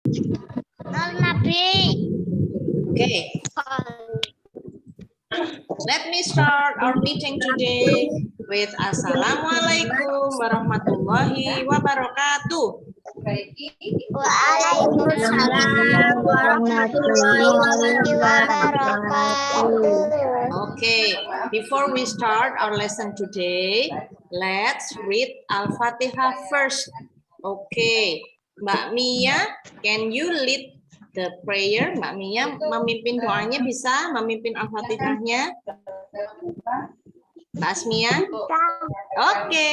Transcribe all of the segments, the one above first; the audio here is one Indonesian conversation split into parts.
Okay. Let me start our meeting today with Assalamualaikum warahmatullahi wabarakatuh. Waalaikumsalam warahmatullahi wabarakatuh. Okay, before we start our lesson today, let's read Al-Fatihah first. Okay, Mbak Mia, can you lead the prayer? Mbak Mia memimpin doanya, bisa memimpin Al-Fatihahnya? Mbak Asmia? Oke.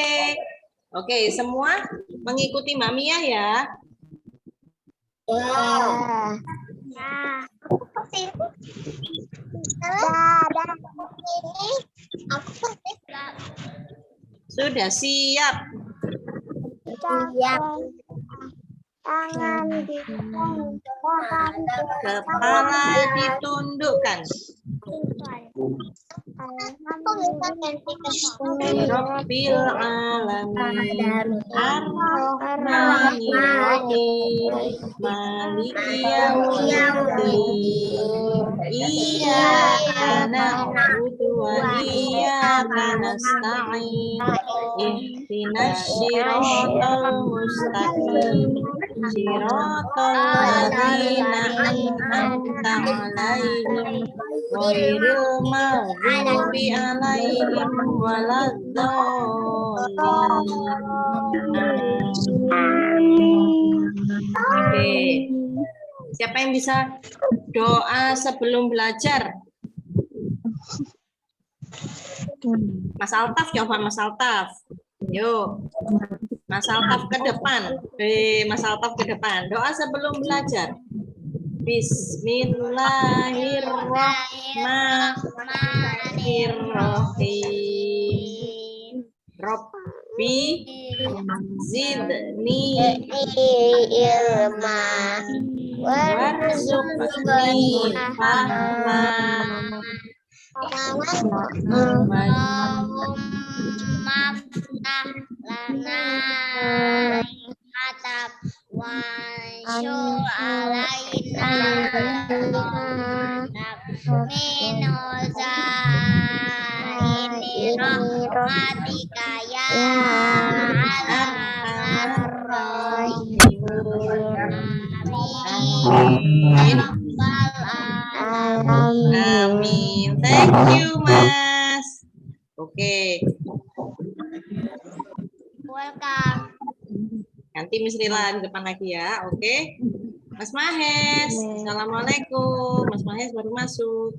Oke, semua mengikuti Mbak Mia ya. Sudah siap. Tangan ditundukkan, Kepala ditundukkan. Rabbil alamin ar-rahmanir-rahim maliki yaumiddin iyyaka na'budu wa iyyaka nasta'in ihdinas siratal mustaqim siratal ladzina an'amta 'alaihim ghairil maghdubi 'alaihim waladdallin. Oke. Siapa yang bisa doa sebelum belajar? Mas Altaf, coba Mas Altaf. Yuk. Mas Altaf ke depan. Mas Altaf ke depan. Doa sebelum belajar. Bismillahirrahmanirrahim. Rabbi zidni ilma warzuqni fahma. Maftah lana kitab wa syur alaina min zaini rahmatika ya arhamar rahimin. Amin. Thank you, Mas. Oke. Welcome. Nanti Miss Rila di depan lagi ya. Oke. Mas Mahes. Assalamualaikum. Mas Mahes baru masuk.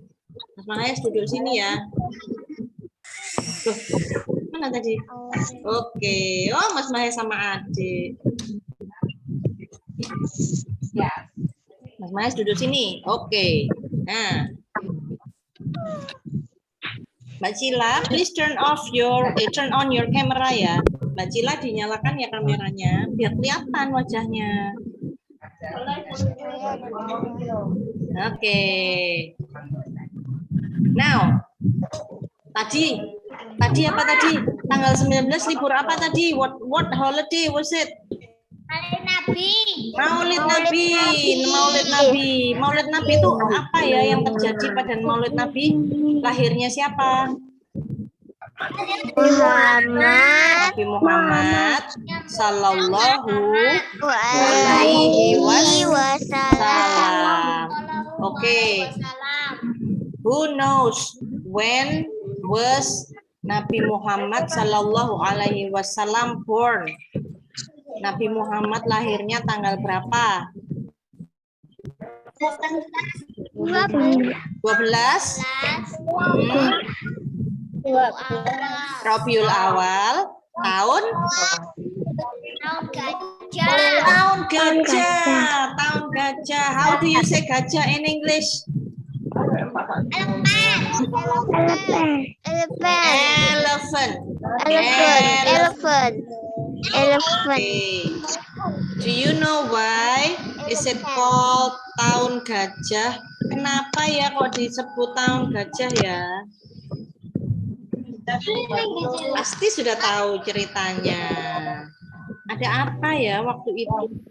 Mas Mahes duduk sini ya. Tuh. Mana tadi? Oke. Oh, Mas Mahes sama adik. Mas Mahes duduk sini. Oke. Nah. Mbak Cila, please turn on your camera ya. Mbak Cila dinyalakan ya kameranya, biar kelihatan wajahnya. Oke. Now, tadi apa tadi? Tanggal 19 libur apa tadi? What holiday was it? Maulid Nabi. Maulid Nabi itu apa ya yang terjadi pada Maulid Nabi? Lahirnya siapa? Nabi Muhammad sallallahu alaihi wasallam. Oke. Who knows when was Nabi Muhammad sallallahu alaihi wasallam born? Nabi Muhammad lahirnya tanggal berapa? 12? Rabiul Awal. Tahun gajah. Tahun gajah. How do you say gajah in English? Elephant. Okay. Do you know why is it called tahun gajah? Kenapa ya kok disebut tahun gajah ya? Pasti sudah tahu ceritanya. Ada apa ya waktu itu?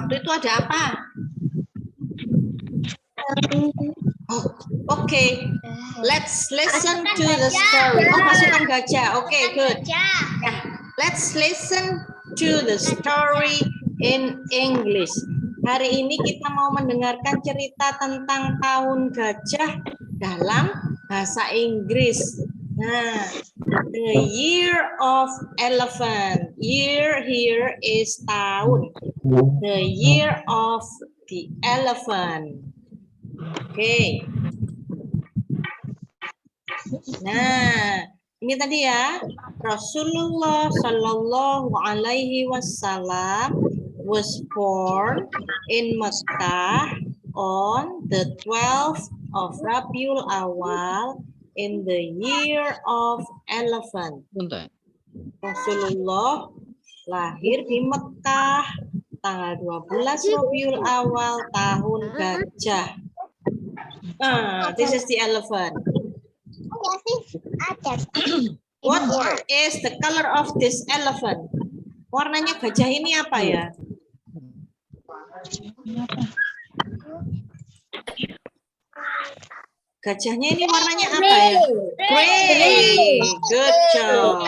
Waktu itu ada apa? Oh, oke. Let's listen to the story. Oh, pasukan gajah. Oke, good. Yeah. Let's listen to the story in English. Hari ini kita mau mendengarkan cerita tentang tahun gajah dalam bahasa Inggris. Nah, the year of elephant. Year here is tahun. The year of the elephant. Oke. Nah, ini tadi ya. Rasulullah Shallallahu Alaihi Wasallam was born in Mecca on the 12th of Rabiul Awal in the year of elephant. Rasulullah lahir di Mekah tanggal 12 Rabiul Awal tahun gajah. This is the elephant. What is the color of this elephant? Warnanya gajah ini apa ya? Gajahnya ini warnanya apa ya? Gray. Good job.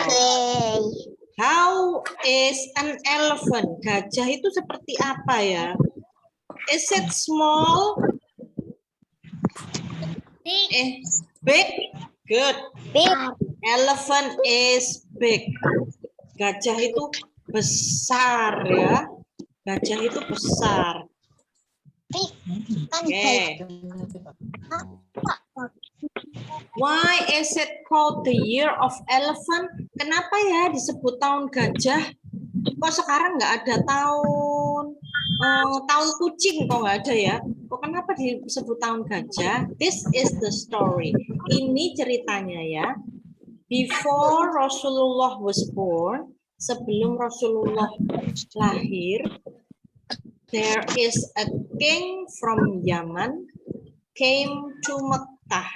How is an elephant? Gajah itu seperti apa ya? Is it small? Big. Good. Big. Elephant is big. Gajah itu besar ya. Gajah itu besar. Okay. Why is it called the year of elephant? Kenapa ya disebut tahun gajah? Kok sekarang nggak ada tahun kucing, kok nggak ada ya? Kok kenapa disebut tahun gajah? This is the story. Ini ceritanya ya. Before Rasulullah was born, sebelum Rasulullah lahir, there is a king from Yaman came to Mekah.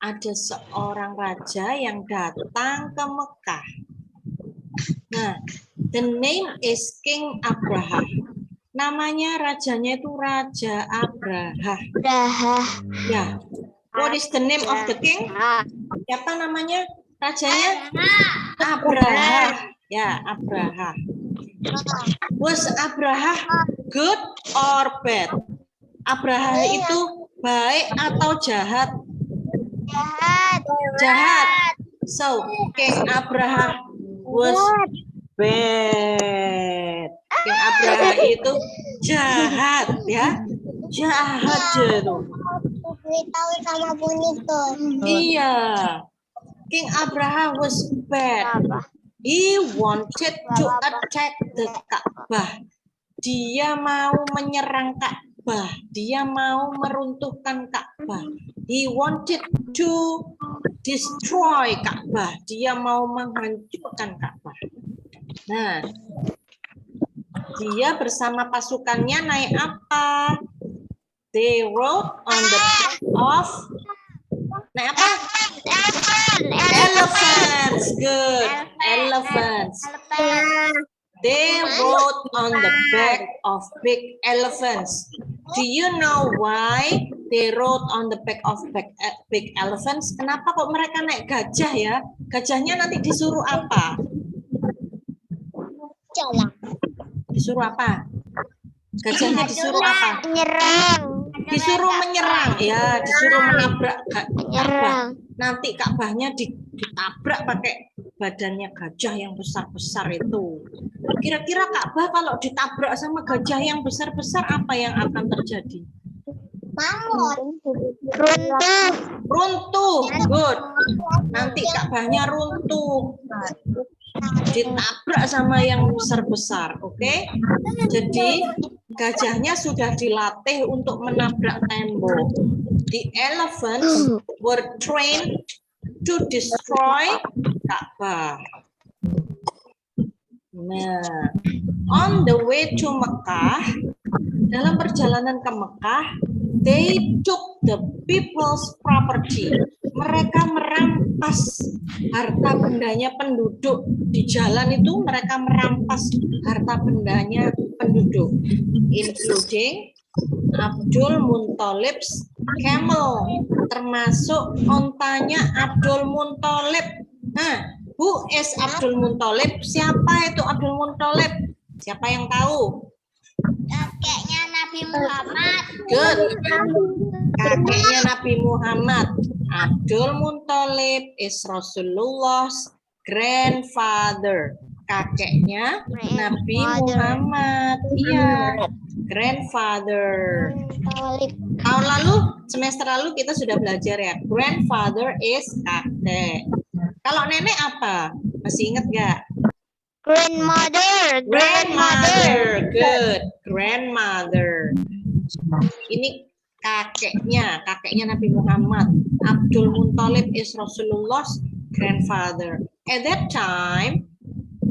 Ada seorang raja yang datang ke Mekah. Nah, the name is King Abraha. Namanya rajanya itu Raja Abraha. Ya. What is the name of the king? Siapa namanya? Rajanya? Abraha. Ya, Abraha. Was Abraha good or bad? Abraha itu baik atau jahat? Jahat. So, King Abraha was bad. King Abraha itu jahat ya. Jahat itu. Sama bonito. Iya. King Abraha was bad. He wanted to attack the Ka'bah. Dia mau menyerang Ka'bah. Dia mau meruntuhkan Ka'bah. He wanted to destroy Ka'bah. Dia mau menghancurkan Ka'bah. Nah, dia bersama pasukannya naik apa? They rode on the back of naik apa? Elephants. Good. Elephants. They rode on the back of big elephants. Do you know why they rode on the back of big elephants? Kenapa kok mereka naik gajah ya? Gajahnya nanti disuruh apa? Disuruh apa? Gajahnya disuruh apa? Disuruh menyerang. Ya, disuruh menabrak Ka'bah. Nanti Ka'bahnya ditabrak pakai badannya gajah yang besar-besar itu. Kira-kira Ka'bah kalau ditabrak sama gajah yang besar-besar, apa yang akan terjadi? Runtuh. Good. Nanti Ka'bahnya runtuh. Ditabrak sama yang besar-besar. Oke? Jadi gajahnya sudah dilatih untuk menabrak tembok. The elephants were trained to destroy Ka'bah. Nah, on the way to Mekah, dalam perjalanan ke Mekah, they took the people's property. mereka merampas harta bendanya penduduk. Di jalan itu mereka merampas harta bendanya penduduk, including Abdul Muthalib's camel, termasuk ontanya Abdul Muthalib. Nah, who is Abdul Muthalib? Siapa itu Abdul Muthalib? Siapa yang tahu? Kakeknya Nabi Muhammad. Good. Kakeknya Nabi Muhammad. Abdul Muthalib is Rasulullah's grandfather. Kakeknya Nabi Muhammad. Iya, grandfather. Tahun lalu, semester lalu kita sudah belajar ya. Grandfather is kakek. Kalau nenek apa? Masih ingat nggak? Grandmother. Grandmother. Good. Grandmother. Ini kakeknya Nabi Muhammad. Abdul Muthalib is Rasulullah's grandfather. At that time,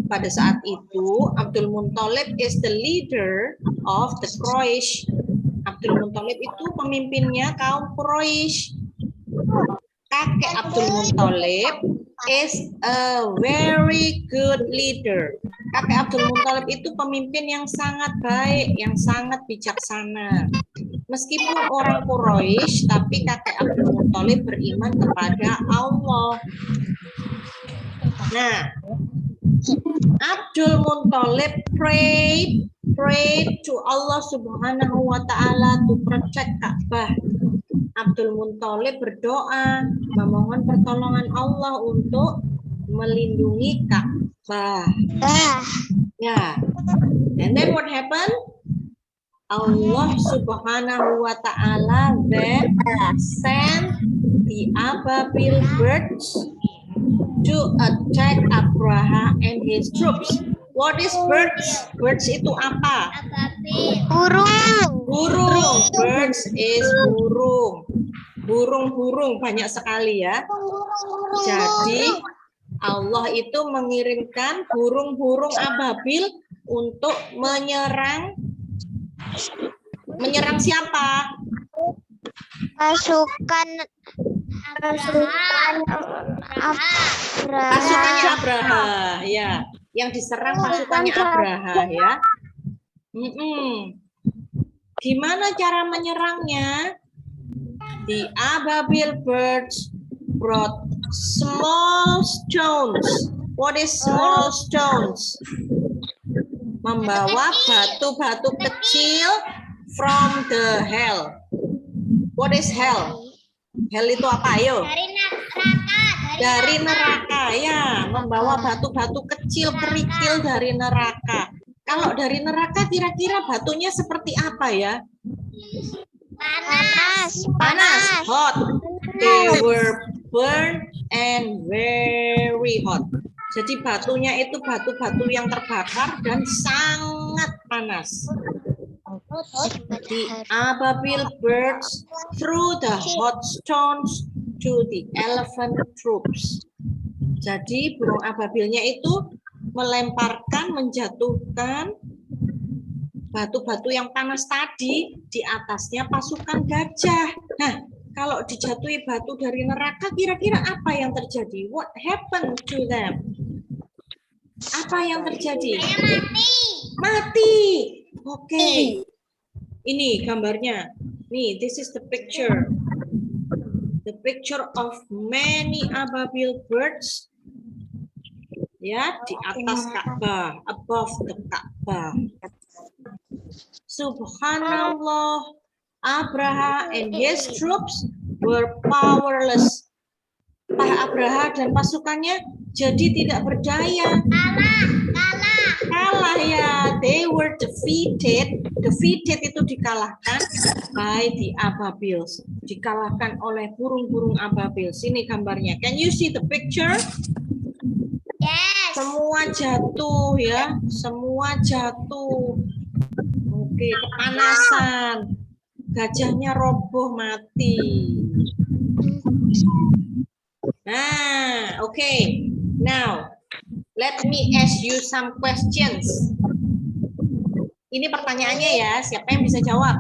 pada saat itu, Abdul Muthalib is the leader of the Quraisy. Abdul Muthalib itu pemimpinnya kaum Quraisy. Kakek Abdul Muthalib is a very good leader. Kakek Abdul Muthalib itu pemimpin yang sangat baik, yang sangat bijaksana. Meskipun orang Quraisy, tapi kakek Abdul Muthalib beriman kepada Allah. Nah, Abdul Muthalib prayed to Allah Subhanahu wa Ta'ala to protect Ka'bah. Abdul Muthalib berdoa memohon pertolongan Allah untuk melindungi Ka'bah. Ya, and then what happened? Allah Subhanahu wa Ta'ala then sent the Ababil birds to attack Abraha and his troops. What is birds? Birds itu apa? Burung. Burung. Birds is burung. Burung-burung banyak sekali ya. Jadi Allah itu mengirimkan burung-burung ababil untuk menyerang siapa? Pasukannya Abraha, ya. Yang diserang pasukannya Abraha, ya. Gimana cara menyerangnya? The Ababil birds brought small stones. What is small stones? Membawa batu-batu kecil from the hell. What is hell? Hell itu apa? Ayo. Dari neraka, ya. Membawa batu-batu kecil, kerikil dari neraka. Kalau dari neraka kira-kira batunya seperti apa ya? Panas, hot. They were burned and very hot. Jadi batunya itu batu-batu yang terbakar dan sangat panas. The Ababil birds threw the hot stones to the elephant troops. Jadi burung ababilnya itu menjatuhkan batu-batu yang panas tadi di atasnya pasukan gajah. Nah, kalau dijatuhi batu dari neraka, kira-kira apa yang terjadi? What happened to them? Apa yang terjadi? Mati. Oke. Ini gambarnya. Nih, this is the picture. The picture of many ababil birds. Ya, di atas Ka'bah, above the Ka'bah. Subhanallah, Abraha and his troops were powerless. Abraha dan pasukannya jadi tidak berdaya. Kalah ya, they were defeated. Defeated itu dikalahkan by the ababils. Dikalahkan oleh burung-burung ababil. Sini gambarnya. Can you see the picture? Yes. Semua jatuh ya, semua jatuh. Oke, kepanasan. Gajahnya roboh mati. Nah, oke. Now, let me ask you some questions. Ini pertanyaannya ya, siapa yang bisa jawab?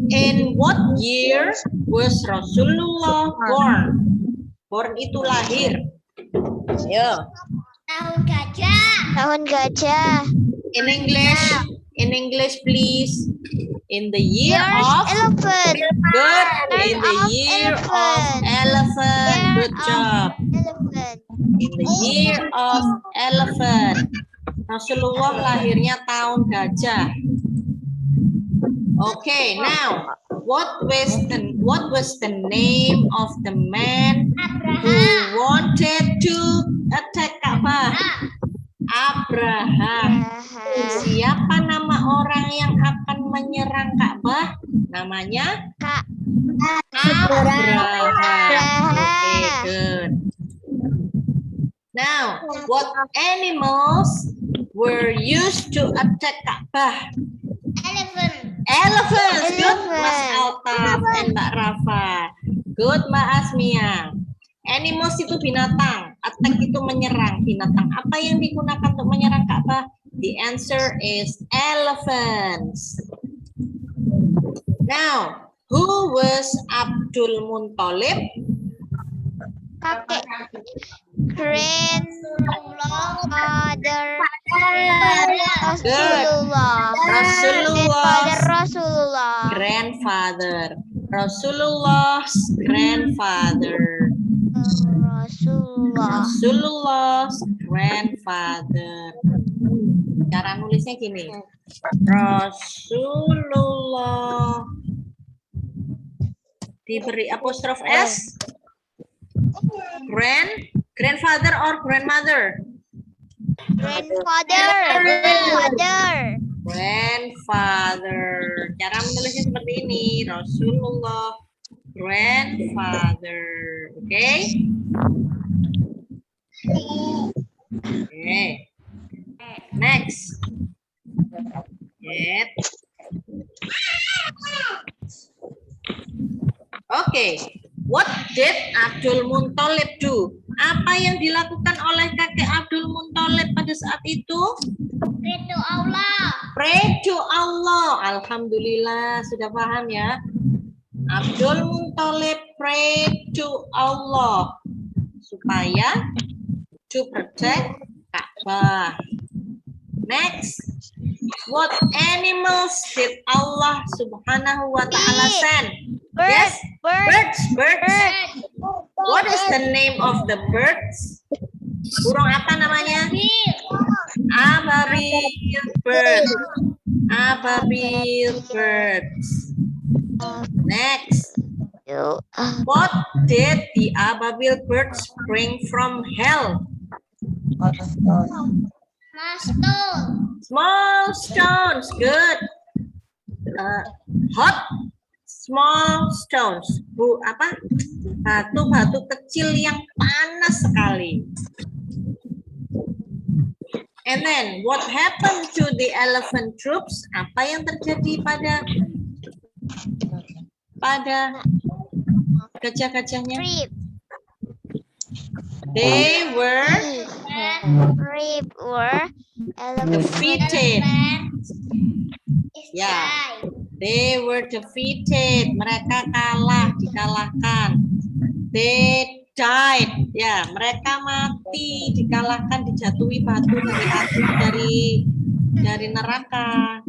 In what year was Rasulullah born? Born itu lahir. Ayo. Tahun gajah. Tahun gajah. In English, please. In the year Years of elephant. good. In the of year of elephant. elephant. Year Good of job. Elephant. In the year of elephant. Rasulullah lahirnya tahun gajah. Okay, now what was the name of the man who wanted to attack Ka'bah? Abraham. Siapa nama orang yang akan menyerang Ka'bah? Namanya Kak. Abraham. Okay, good. Now, what animals were used to attack Ka'bah? Elephant. Elephants. Good, Elephant. Mas Altaf and Mbak Rafa. Good, Mbak Asmia. Animals itu binatang. Attack itu menyerang binatang. Apa yang digunakan untuk menyerang Ka'bah? The answer is elephants. Now, who was Abdul Muthalib? Kakek. Grandfather Rasulullah. Rasulullah. Rasulullah. Grandfather. Rasulullah's grandfather. Rasulullah. Rasulullah's grandfather. Cara nulisnya gini. Rasulullah diberi apostrof S. Grandfather or grandmother? Grandfather. Grandfather. Grandfather. Cara menulisnya seperti ini. Rasulullah grandfather. Oke? Oke. Next. Get. Oke. What did Abdul Muthalib do? Apa yang dilakukan oleh kakek Abdul Muthalib pada saat itu? Pray to Allah. Pray to Allah. Alhamdulillah, sudah paham ya. Abdul Muthalib pray to Allah supaya to protect Ka'bah. Next, what animals did Allah Subhanahu wa Ta'ala send? Yes, birds. What is the name of the birds? Burung apa namanya? Ababil bird. Ababil birds. Next, what did the ababil birds bring from hell? Small stones. Good. Hot small stones. Batu-batu kecil yang panas sekali. And then what happened to the elephant troops? Apa yang terjadi pada gajah-gajahnya? They were defeated. Ya, they were defeated. Mereka dikalahkan. They died. Ya, mereka mati, dikalahkan, dijatuhi batu dari neraka.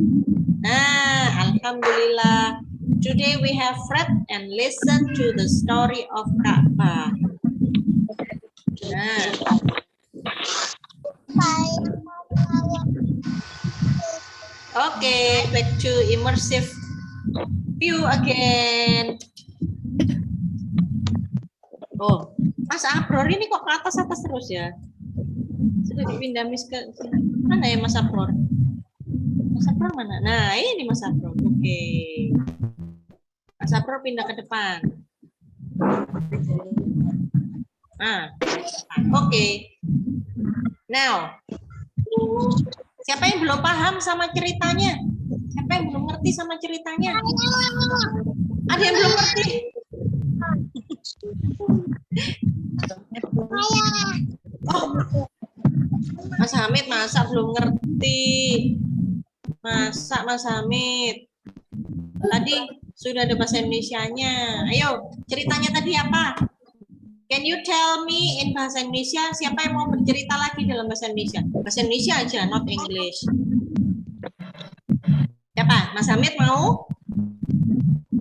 Nah, alhamdulillah. Today we have read and listened to the story of Ka'bah. Nah. Okay, back to immersive view again. Oh, Mas Abror ini kok ke atas terus ya? Sudah dipindah ke sini. Mana ya Mas Abror? Mas Abror mana? Nah, ini Mas Abror. Oke. Mas Abror pindah ke depan. Oke. Now, siapa yang belum paham sama ceritanya? Siapa yang belum ngerti sama ceritanya? Ada yang belum ngerti? Oh, Mas Hamid masa belum ngerti? Masa Mas Hamid? Tadi sudah ada bahasa Indonesianya. Ayo, ceritanya tadi apa? Can you tell me in bahasa Indonesia, siapa yang mau bercerita lagi dalam bahasa Indonesia? Bahasa Indonesia aja, not English. Siapa? Mas Hamid mau?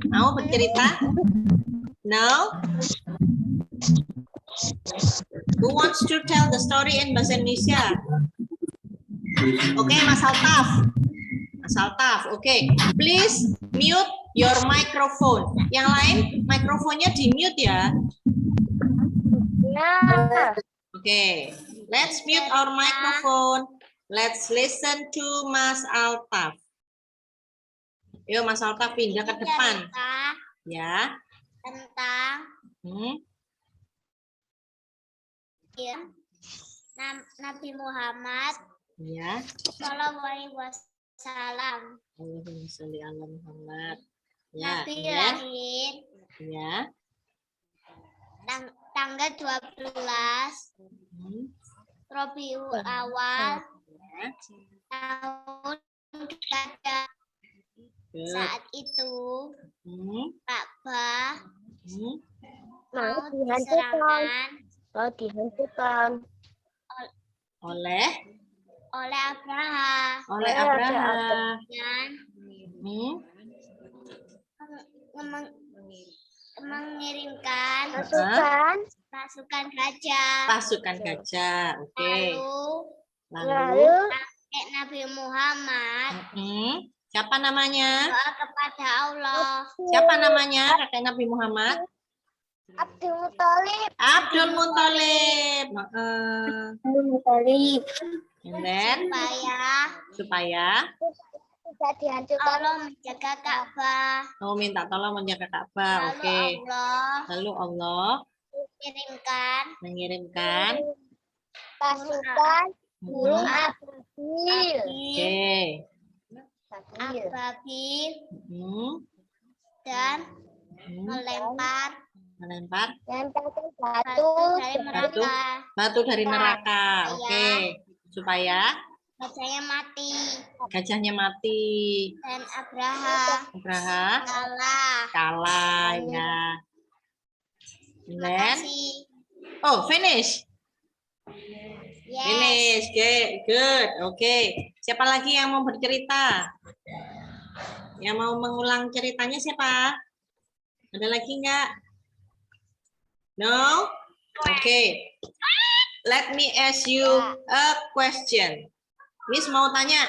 Mau bercerita? No? Who wants to tell the story in bahasa Indonesia? Oke, Mas Altaf. Mas Altaf, oke. Please mute your microphone. Yang lain, mikrofonnya di-mute ya. Ya. Oke, let's mute our microphone. Let's listen to Mas Altaf. Yuk, Mas Altaf pindah ke depan. Cerita Ya. tentang ya, Nabi Muhammad Ya. Shallallahu Alaihi Wasallam. Allahumma sholli ala Muhammad. Ya. Nabi Ya. lahir Ya. tanggal 12 Rabiul Awal Ya. tahun Gajah. Good. Saat itu Ka'bah Mau mau dihancurkan. diserahkan Mau dihancurkan. Oleh Abraha oleh Abraha. dan mengirimkan Masukkan. pasukan gajah. Pasukan gajah. Oke. Lalu Lalu Kakek Nabi Muhammad siapa namanya? doa kepada Allah. Siapa namanya kakek Nabi Muhammad? Abdul Muthalib. Abdul Muthalib. And then supaya Tidak dihancurkan. Allah menjaga Ka'bah. mau minta tolong menjaga Ka'bah. Lalu Oke. Allah Lalu Allah mengirimkan Pasukan burung ababil. Oke. ababil dan Hmm. melempar Melempar Lemparkan batu batu dari neraka. Supaya- Oke. Supaya gajahnya mati gajahnya mati. dan Abraha Abraha kalah ya. And Terima then, kasih. oh finish. Yes. Finish. Good. Oke. Siapa lagi yang mau bercerita? Yang mau mengulang ceritanya siapa? Ada lagi nggak? No? Oke. Let me ask you a question. Miss mau tanya.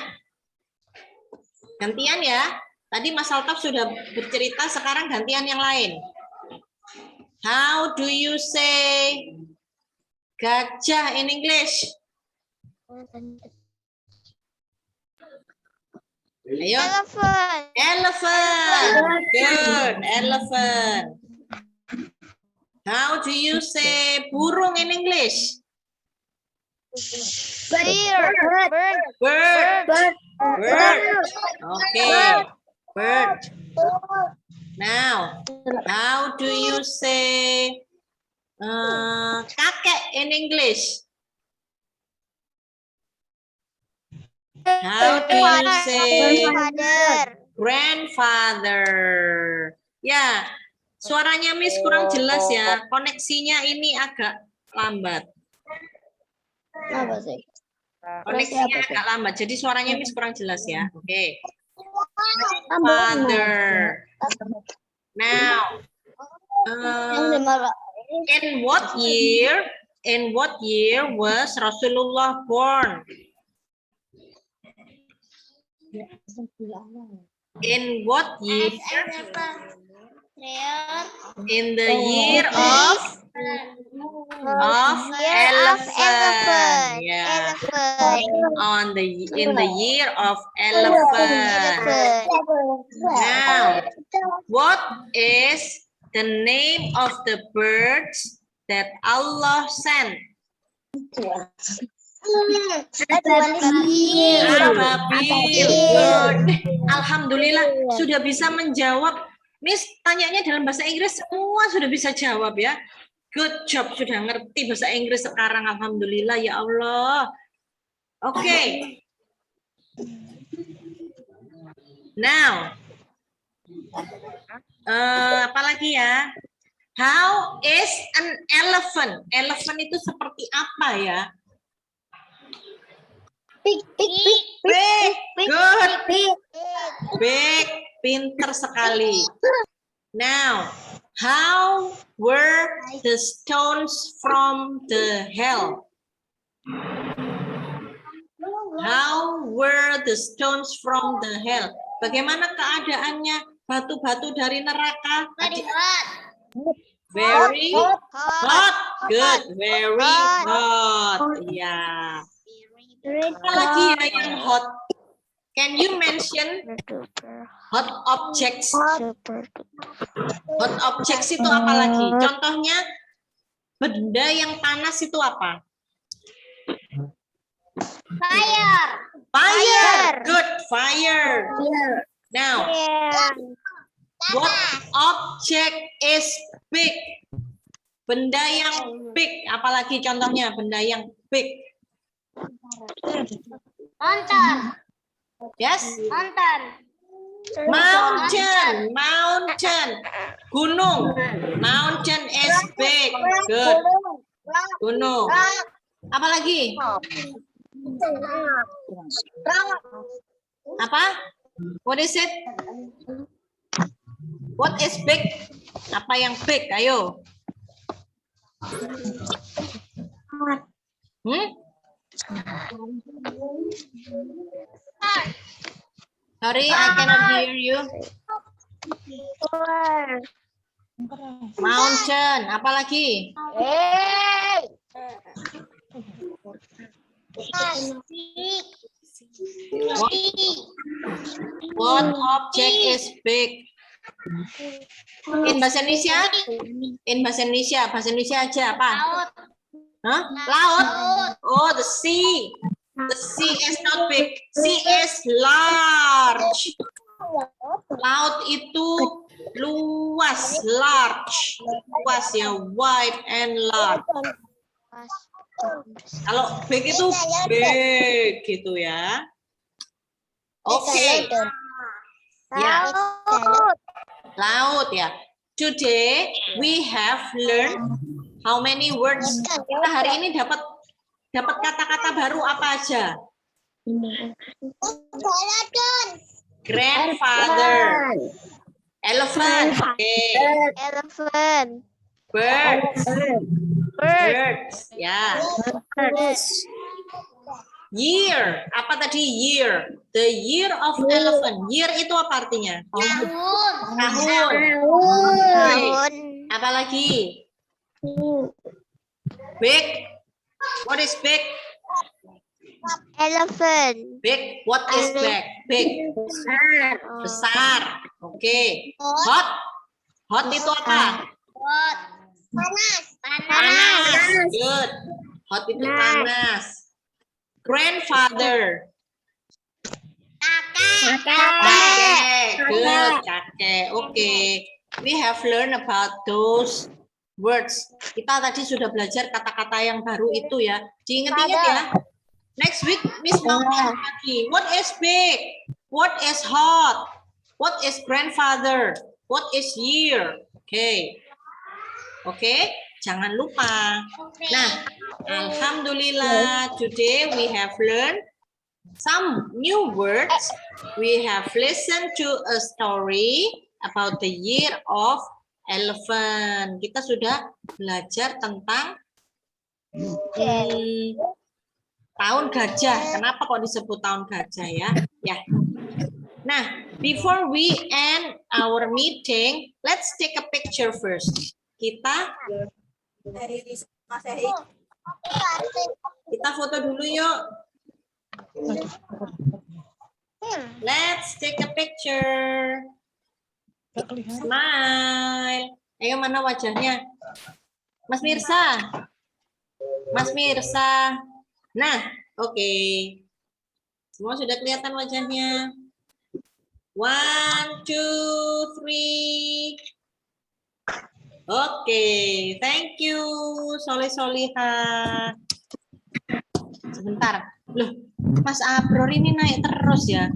Gantian ya. Tadi Mas Altaf sudah bercerita, sekarang gantian yang lain. How do you say gajah in English? Ayo. Elephant. Elephant. Good. Elephant. How do you say burung in English? Bird. Bird. Bird. Okay. Bird. Now, how do you say kakek in English? How do you say grandfather? Ya, suaranya Miss kurang jelas ya. Koneksinya ini agak lambat. Apa sih? Koneksinya agak lambat. Jadi suaranya Miss kurang jelas ya. Oke. Father. Now, in what year? In what year was Rasulullah born? In what year? In the year of elephant. Yeah. In the year of elephant. Now, what is the name of the birds that Allah sent? Ababil. Good. Alhamdulillah sudah bisa menjawab. Miss tanyanya dalam bahasa Inggris semua sudah bisa jawab ya. Good job, sudah ngerti bahasa Inggris sekarang. Alhamdulillah ya Allah. Oke. Now, apa lagi ya? How is an elephant? Elephant itu seperti apa ya? Big. Big. Good. Big. Pinter sekali. Now, how were the stones from the hill? How were the stones from the hill? Bagaimana keadaannya batu-batu dari neraka? Very hot. Very Hot. hot. Good. Very hot. Ya. Apa lagi ya yang hot? Can you mention hot objects? Hot objects itu apa lagi? Contohnya benda yang panas itu apa? Fire. Fire. Good. Fire. Now, what object is big? Benda yang big. Apalagi contohnya benda yang big. Mountain. Yes. Mountain. Mountain. Gunung. Mountain is big. Good. Gunung. Apalagi? Apa? What is it? What is big? Apa yang big? Ayo. Sorry, I cannot hear you. Mountain. Apa lagi? What object is big? In bahasa Indonesia? In bahasa Indonesia. Bahasa Indonesia aja apa? Laut. Hah? Laut. Oh, the sea. The sea is not big. Sea is large. Laut itu luas, large. Luas ya, wide and large. Kalau big itu big gitu ya. Oke. Ya. Laut ya. Today we have learned how many words? Kita hari ini dapat kata-kata baru apa aja? Grandfather. Elephant. Okay. Elephant. Birds. Birds. Ya. Year. Apa tadi year? The year of elephant. Year itu apa artinya? Tahun. Tahun. Tahun. Apa lagi? Big. What is big? Elephant. Big. What is big? Big. Besar. Oke. Hot. Hot itu apa? Hot. Panas. Panas. Good. Hot itu panas. Grandfather. Kakek. Good. Kakek. Oke. We have learned about those words. Kita tadi sudah belajar kata-kata yang baru itu ya. Diingat-ingat ya. Next week, Miss mau lagi. What is big? What is hot? What is grandfather? What is year? Oke. Oke. Jangan lupa. Nah, alhamdulillah, today we have learned some new words. We have listened to a story about the year of elephant. Kita sudah belajar tentang tahun gajah. Kenapa kok disebut tahun gajah ya? Ya. Nah, before we end our meeting, let's take a picture first. Kita foto dulu yuk. Let's take a picture. Smile. Ayo, mana wajahnya? Mas Mirsa. Mas Mirsa. Nah, oke. Semua sudah kelihatan wajahnya. 1, 2, 3. Oke, thank you, Soleh-Soliha. Sebentar. Loh, Mas Abror ini naik terus ya?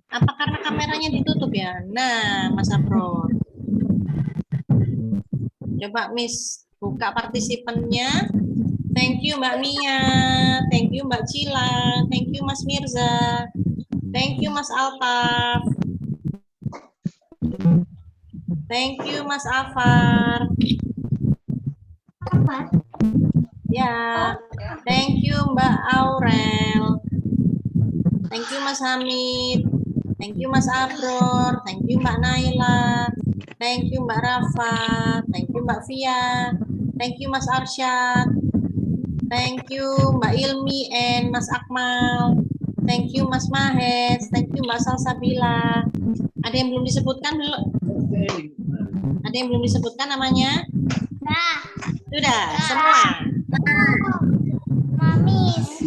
Apa karena kameranya ditutup ya? Nah, Mas Abror. Coba Miss buka partisipannya. Thank you Mbak Mia, thank you Mbak Cila, thank you Mas Mirza, thank you Mas Altaf, thank you Mas Afar. Ya, thank you Mbak Aurel, thank you Mas Hamid, thank you Mas Abror, thank you Mbak Naila, thank you Mbak Rafa, thank you Mbak Fia, thank you Mas Arsyad, thank you Mbak Ilmi and Mas Akmal, thank you Mas Mahes, thank you Mbak Salsabila. Ada yang belum disebutkan belum? Ada yang belum disebutkan namanya? Sudah, semua. Mamis.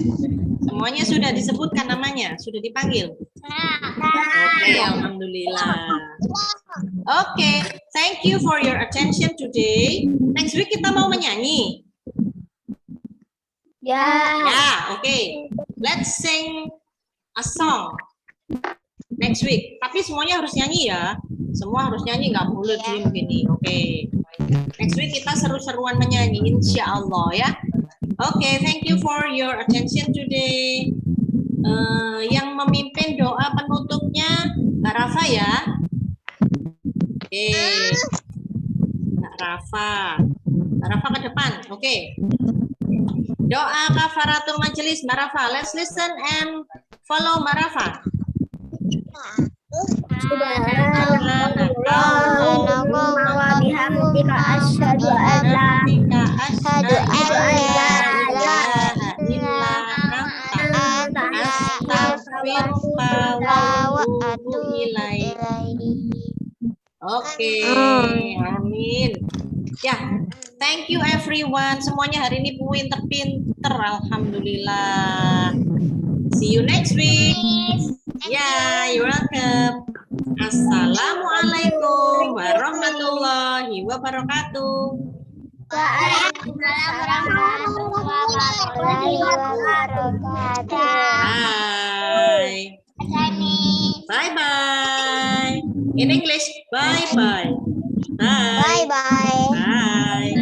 Semuanya sudah disebutkan namanya, sudah dipanggil. Oke, alhamdulillah. Oke, thank you for your attention today. Next week kita mau menyanyi. Ya. Ya, oke. Let's sing a song next week. Tapi semuanya harus nyanyi ya. Semua harus nyanyi, nggak boleh diem gini. Oke. Next week kita seru-seruan menyanyi, insya Allah ya. Oke, thank you for your attention today. Yang memimpin doa penutupnya Mbak Rafa ya. Oke. Mbak Rafa. Mbak Rafa ke depan. Oke. Doa kafaratul majelis Mbak Rafa. Let's listen and follow Mbak Rafa. Subhanallah wa bihamdika asyhadu an la ilaha illa anta astaghfiruka wa atubu ilaik. Oke, amin. Ya, thank you everyone. Semuanya hari ini pinter-pinter, alhamdulillah. See you next week. Ya, you're welcome. Assalamualaikum warahmatullahi wabarakatuh. Waalaikumsalam warahmatullahi wabarakatuh. Bye. Bye bye. In English, bye bye. Bye. Bye bye. Bye.